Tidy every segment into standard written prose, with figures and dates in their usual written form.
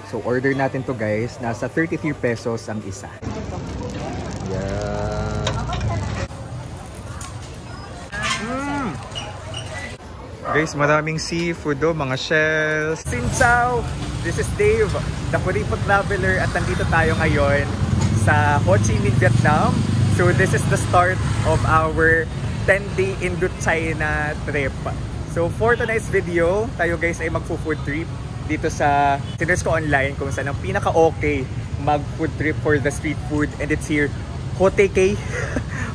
So order natin to guys. Nasa 33 pesos ang isa. Yeah. Guys, maraming seafood do, mga shells. Xin chào! This is Dave, the Kuripo Traveler, at nandito tayo ngayon sa Ho Chi Minh, Vietnam. So this is the start of our 10-day Indochina trip. So for tonight's video, tayo guys ay magpo-food trip dito sa sinerge ko online kung saan ang pinaka-okay mag-food trip for the street food, and it's here, Ho Tay Kay.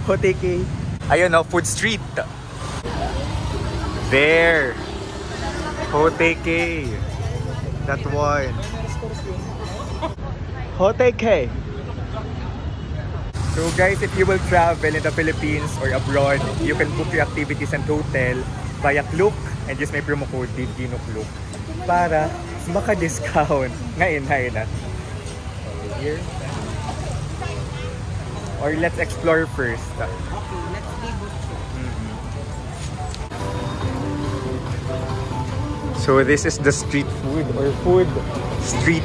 Ho Tay Kay. Ayun o, food street. There. Ho Tay Kay. That one. Ho Tay Kay. So guys, if you will travel in the Philippines or abroad, you can book your activities and hotel via Klook and use my promo code DIVDINOKLOOK para maka-discount. Ngayon na. Here. Or let's explore first. Okay, let's leave. So this is the street food or food street.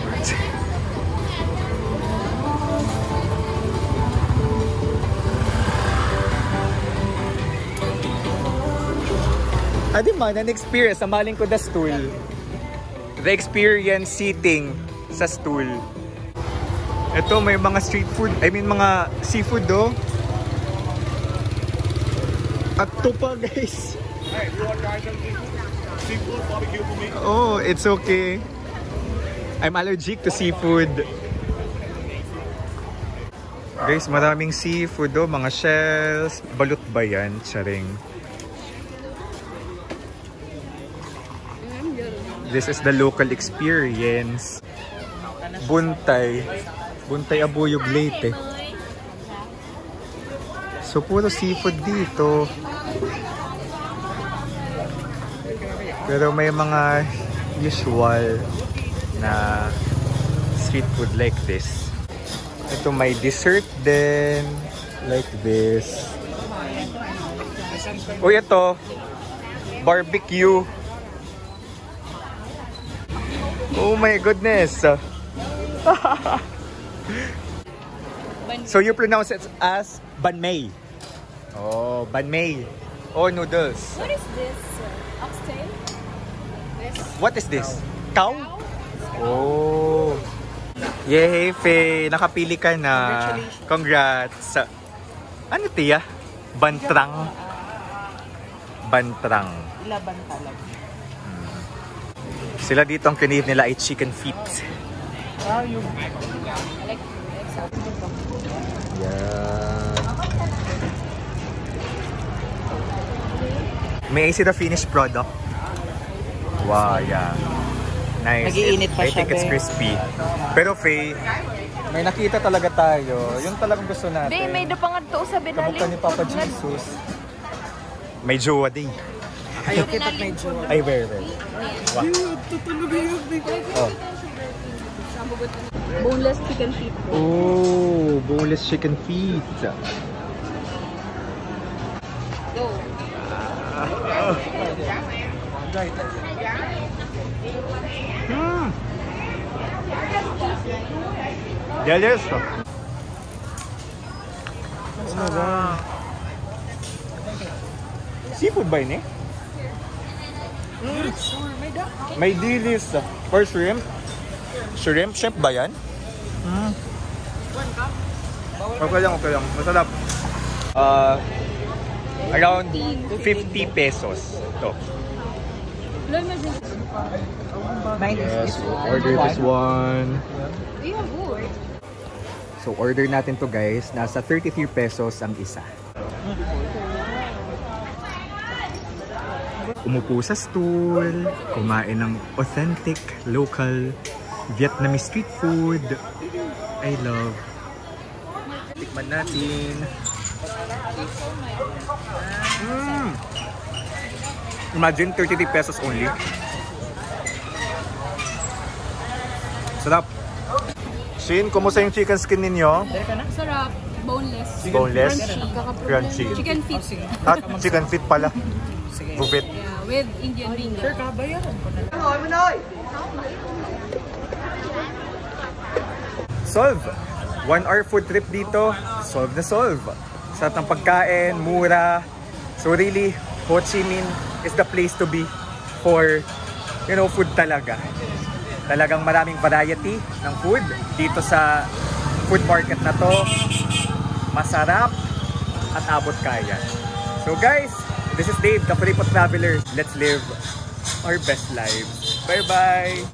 Adi man, an experience. Samaling ko the stool. The experience sitting sa stool. Ito, may mga street food. I mean, mga seafood do. At ito pa, guys. Hey, you want to try some seafood barbecue for me? Oh, it's okay. I'm allergic to seafood. Guys, maraming seafood do. Mga shells. Balut ba yan? Charing. This is the local experience. Buntay. Buntay Abuyog Leyte. So puro seafood dito. Pero may mga usual na street food like this. Ito may dessert din. Like this. Uy, ito. Barbecue. Oh my goodness! So you pronounce it as banh mi. Oh, banh mi. Oh, noodles. What is this? Oxtail? This? What is this? Cow? Oh. Yay, Faye. Nakapili ka na. Congrats. Ano tiya? Bantrang. Bantrang. Laban talaga. Sila dito ang kinid nila ay chicken feet. Yeah. May I see the finished product? Wow, yeah. Nice. Nag-iinit pa I siya, think it's crispy. Pero Faye, may nakita talaga tayo. Yung talagang gusto natin. Day, may dapangad to sa binaling. Kamukha ni Papa Jesus. May jowa din. Ayaw kita may jowa. Ay, where? Wow. Oh. Boneless chicken feet. Oh, boneless chicken feet. Go. Delicious. Seafood ba yun eh? May dilis or shrimp. Shrimp? Shrimp ba yan? Okay lang. Masarap. Around 50 pesos. Ito. Yes, order this one. So order natin to guys. Nasa 33 pesos ang isa. Umupo sa stool, kumain ng authentic, local, Vietnamese street food. I love. Tikman natin. Imagine 33 pesos only. Sarap. Shin, kumusta yung chicken skin ninyo? Sarap. Boneless. Boneless? Crunchy. Chicken feet. At chicken feet pala. Buffet. Yeah, with Indian ring. Sure ka, bayaran ko na. solve. 1 hour food trip dito, solve na solve. Sarap ng pagkain, mura. So really, Ho Chi Minh is the place to be for, you know, food talaga. Talagang maraming variety ng food dito sa food market na to. Masarap at abot kaya. So guys, this is Dave, the Kuripot Traveler. Let's live our best lives. Bye-bye!